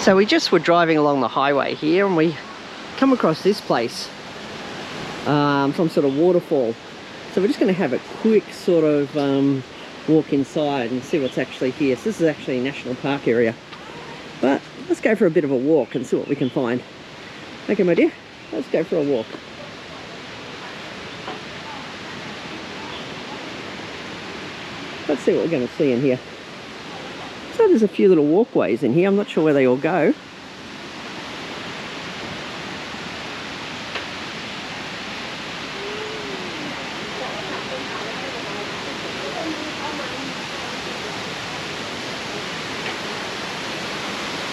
So we just were driving along the highway here and we come across this place, some sort of waterfall. So we're just going to have a quick sort of walk inside and see what's actually here. So this is actually a national park area, but let's go for a bit of a walk and see what we can find. Okay, my dear, let's go for a walk. Let's see what we're going to see in here. So there's a few little walkways in here. I'm not sure where they all go.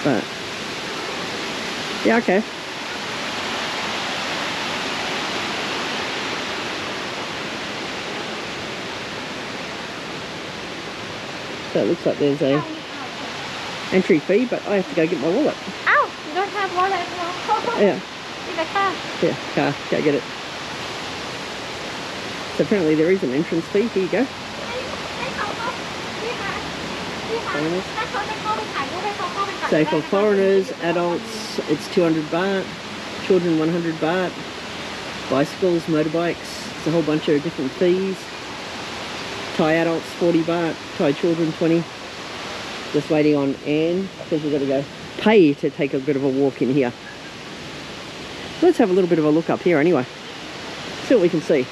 But yeah, okay. So it looks like there's a entry fee, but I have to go get my wallet. Oh, you don't have wallet anymore? Yeah. In the car? Yeah, car. Go get it. So apparently there is an entrance fee. Here you go. So for foreigners, adults, it's 200 baht. Children, 100 baht. Bicycles, motorbikes, it's a whole bunch of different fees. Thai adults, 40 baht. Thai children, 20. Just waiting on Anne because we've got to go pay to take a bit of a walk in here. Let's have a little bit of a look up here anyway. See what we can see.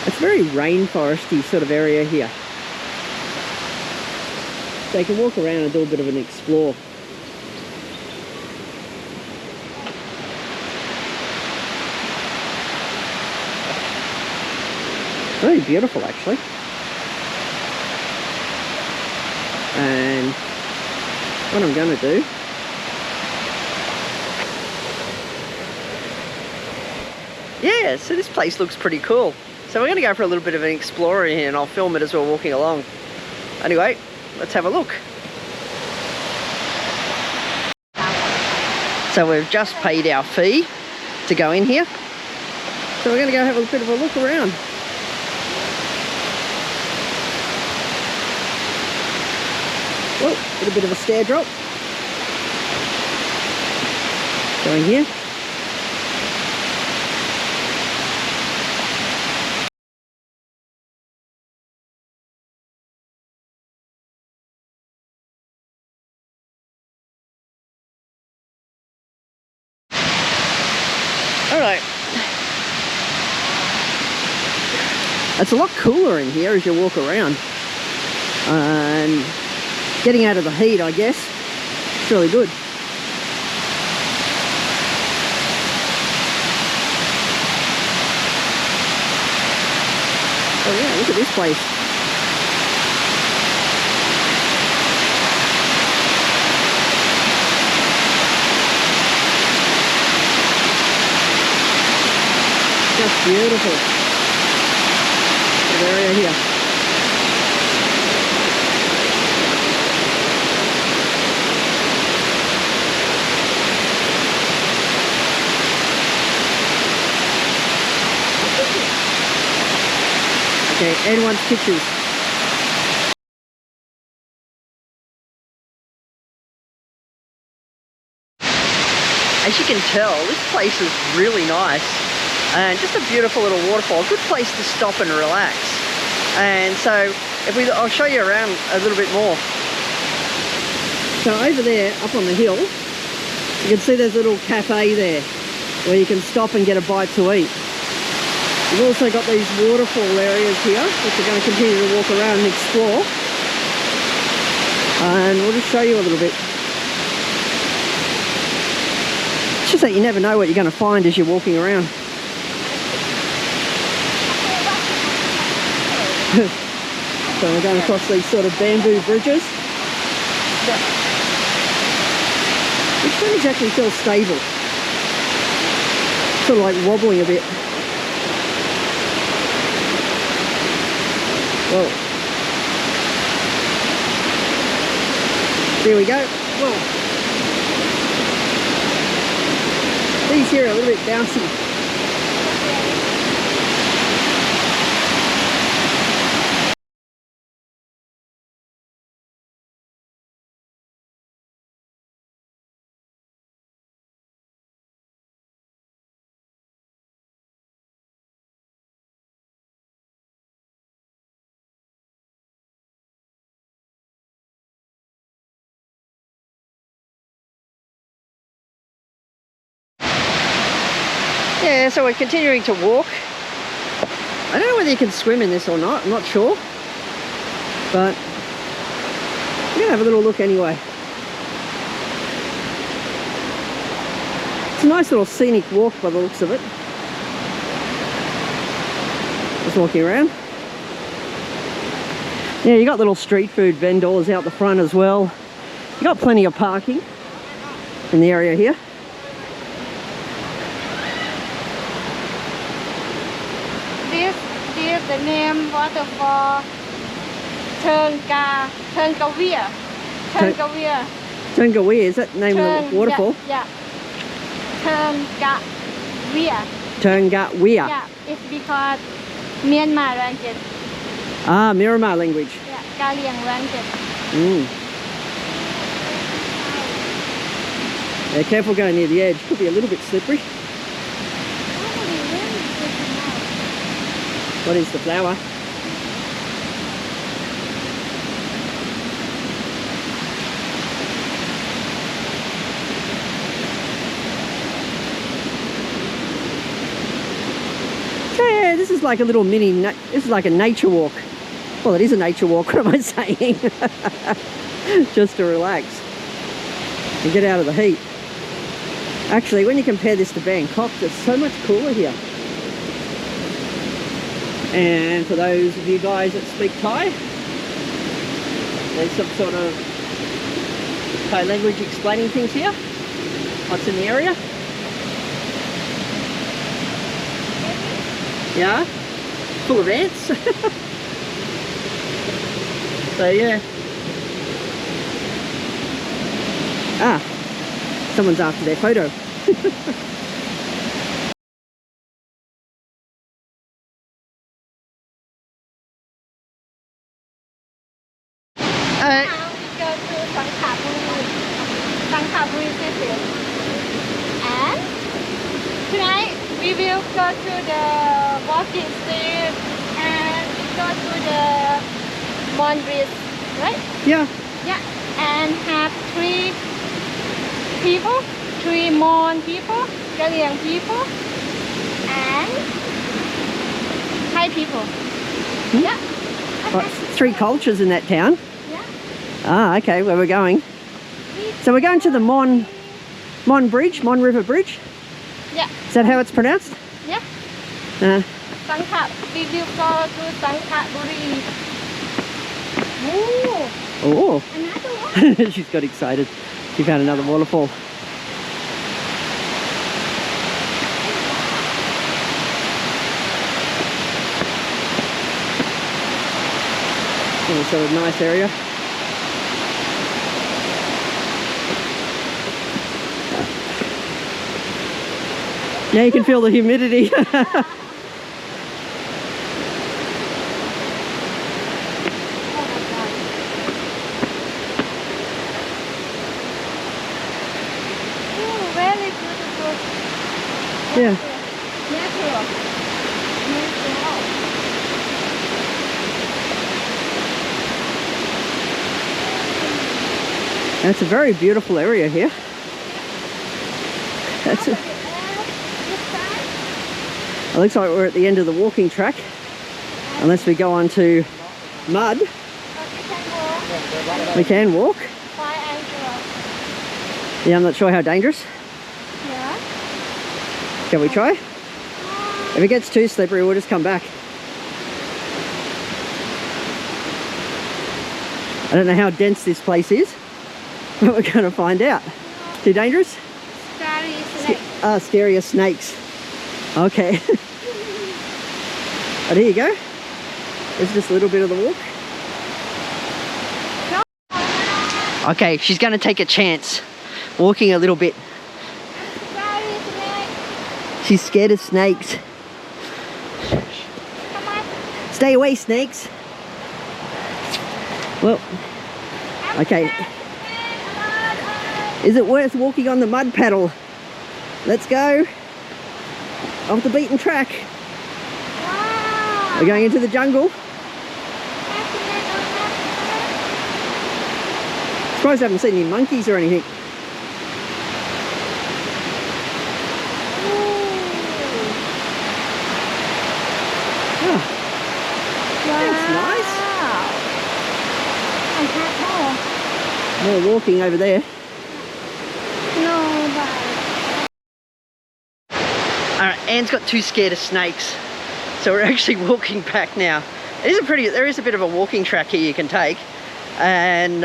It's a very rainforesty sort of area here. So you can walk around and do a bit of an explore. Very beautiful actually. And what I'm going to do yeah, so this place looks pretty cool. So we're going to go for a little bit of an explorer here and I'll film it as we're walking along. Anyway, let's have a look. So we've just paid our fee to go in here. So we're going to go have a bit of a look around. Oh, a bit of a stair drop. Going here. Alright. It's a lot cooler in here as you walk around. And getting out of the heat, I guess. It's really good. Oh yeah, look at this place. Just beautiful. The area here. Okay, Anne wants pictures. As you can tell, this place is really nice and just a beautiful little waterfall. Good place to stop and relax. And so, I'll show you around a little bit more. So over there, up on the hill, you can see there's a little cafe there where you can stop and get a bite to eat. We've also got these waterfall areas here, which we're going to continue to walk around and explore. And we'll just show you a little bit. It's just that you never know what you're going to find as you're walking around. So we're going across these sort of bamboo bridges. Which don't exactly feel stable. Sort of like wobbling a bit. Whoa. There we go. Whoa. These here are a little bit bouncy. Yeah, so we're continuing to walk. I don't know whether you can swim in this or not, I'm not sure. But we're going to have a little look anyway. It's a nice little scenic walk by the looks of it. Just walking around. Yeah, you got little street food vendors out the front as well. You got plenty of parking in the area here. This is the name waterfall. Krawia. Krawia, is that the name of the waterfall? Yeah. Krawia. Krawia. Yeah, it's because Myanmar language. Ah, Myanmar language. Yeah, Khaolaem language. Yeah, careful going near the edge. Could be a little bit slippery. What is the flower? So yeah, this is like a little mini, this is like a nature walk. Well, it is a nature walk, what am I saying? Just to relax and get out of the heat. Actually, when you compare this to Bangkok, it's so much cooler here. And for those of you guys that speak Thai, there's some sort of Thai language explaining things here. What's in the area? Yeah? Full of ants. So yeah. Ah, someone's after their photo. Now we go to Sangkhla city. And tonight we will go to the walking street and go to the Mon Bridge, right? Yeah. Yeah, and have three Mon people, Khaolaem people, and Thai people. Yeah. Right, 3 cultures in that town. Yeah. Ah, okay, where we're going. So we're going to the Mon Bridge, Mon River Bridge. Yeah. Is that how it's pronounced? Yeah. Sangkhla. We will go to Sangkhla. Oh, Oh, another one. she's got excited. She found another waterfall. Oh, sort of nice area. Now you can feel the humidity. Very beautiful. Yeah. Natural. That's a very beautiful area here. That's it. It looks like we're at the end of the walking track, unless we go on to mud. We can walk. Yeah, I'm not sure how dangerous. Yeah. Can we try? If it gets too slippery, we'll just come back. I don't know how dense this place is, but we're going to find out. Too dangerous? Scary snake. Ah, scary as snakes. Okay. But here you go. It's just a little bit of the walk. Okay, she's going to take a chance. Walking a little bit. Scary snake. She's scared of snakes. Come on. Stay away, snakes. Well, okay. Is it worth walking on the mud paddle? Let's go. Off the beaten track. Wow. We're going into the jungle. Surprised I haven't seen any monkeys or anything. More walking over there. No, but Alright, Anne's got too scared of snakes, so we're actually walking back now. There is a bit of a walking track here you can take, and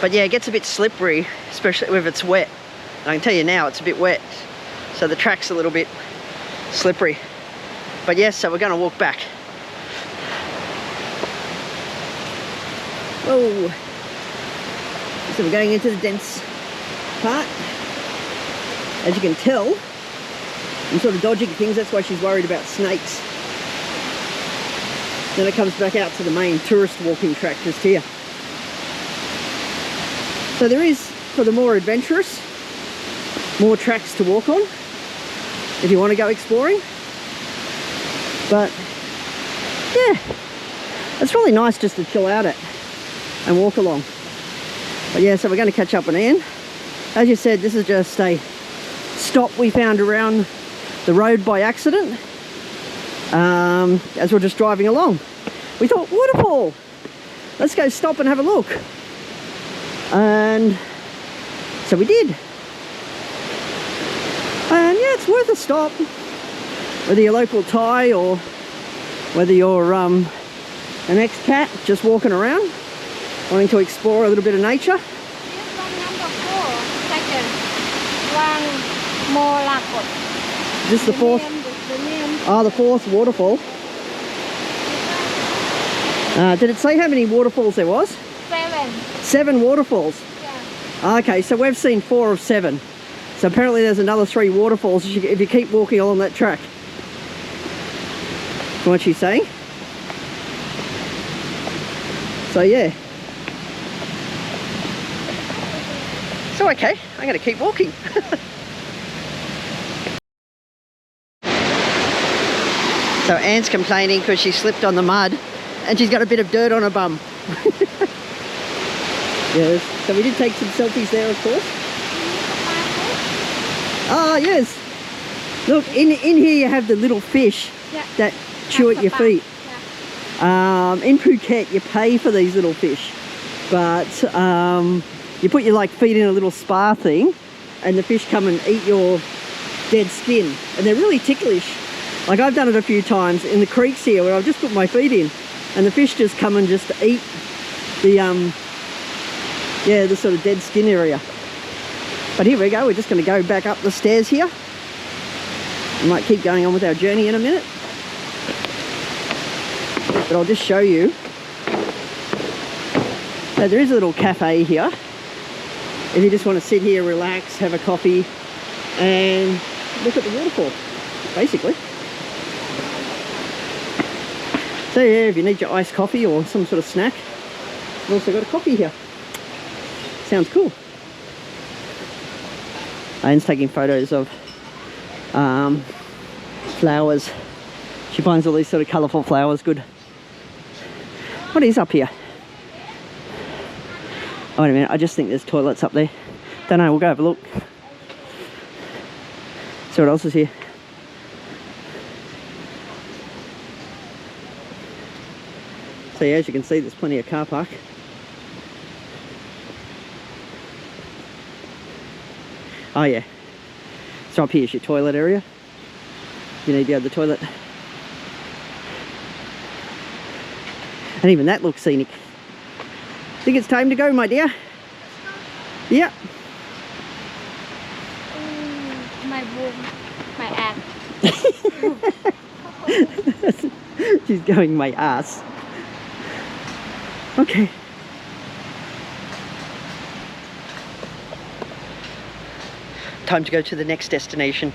but yeah, it gets a bit slippery, especially if it's wet. And I can tell you now, it's a bit wet, so the track's a little bit slippery. But yes, so we're going to walk back. Whoa! So we're going into the dense part. As you can tell, I'm sort of dodging things, that's why she's worried about snakes. Then it comes back out to the main tourist walking track just here. So there is, for the more adventurous, more tracks to walk on if you want to go exploring. But yeah, it's really nice just to chill out at and walk along. But yeah, so we're going to catch up on Anne. As you said, this is just a stop we found around the road by accident as we're just driving along. We thought, waterfall, let's go stop and have a look. And so we did. And yeah, it's worth a stop, whether you're local Thai or whether you're an expat just walking around wanting to explore a little bit of nature. this one number 4, second. One more lapot. This is the fourth. The name. Ah, the fourth waterfall. Did it say how many waterfalls there was? 7. 7 waterfalls. Yeah. Okay, so we've seen 4 of 7. So apparently there's another 3 waterfalls if you keep walking along that track. From what she's saying. So yeah. So okay, I'm going to keep walking. So Anne's complaining because she slipped on the mud and she's got a bit of dirt on her bum. Yes, so we did take some selfies there, of course. Ah, yes. Look, in here you have the little fish that chew at your feet. In Phuket you pay for these little fish, but you put your feet in a little spa thing and the fish come and eat your dead skin, and they're really ticklish. Like, I've done it a few times in the creeks here where I've just put my feet in and the fish just come and just eat the the sort of dead skin area. But here we go, we're just going to go back up the stairs here. We might keep going on with our journey in a minute, but I'll just show you. So there is a little cafe here if you just want to sit here, relax, have a coffee and look at the waterfall, basically. So yeah, if you need your iced coffee or some sort of snack, we've also got a coffee here. Sounds cool. Anne's taking photos of flowers. She finds all these sort of colourful flowers good. What is up here? Oh, wait a minute, I just think there's toilets up there. Don't know, we'll go have a look. See what else is here. So yeah, as you can see, there's plenty of car park. Oh yeah, so up here's your toilet area. You need to go to the toilet. And even that looks scenic. Think it's time to go, my dear? Yeah. My boob, my ass. She's going my ass. Okay. Time to go to the next destination.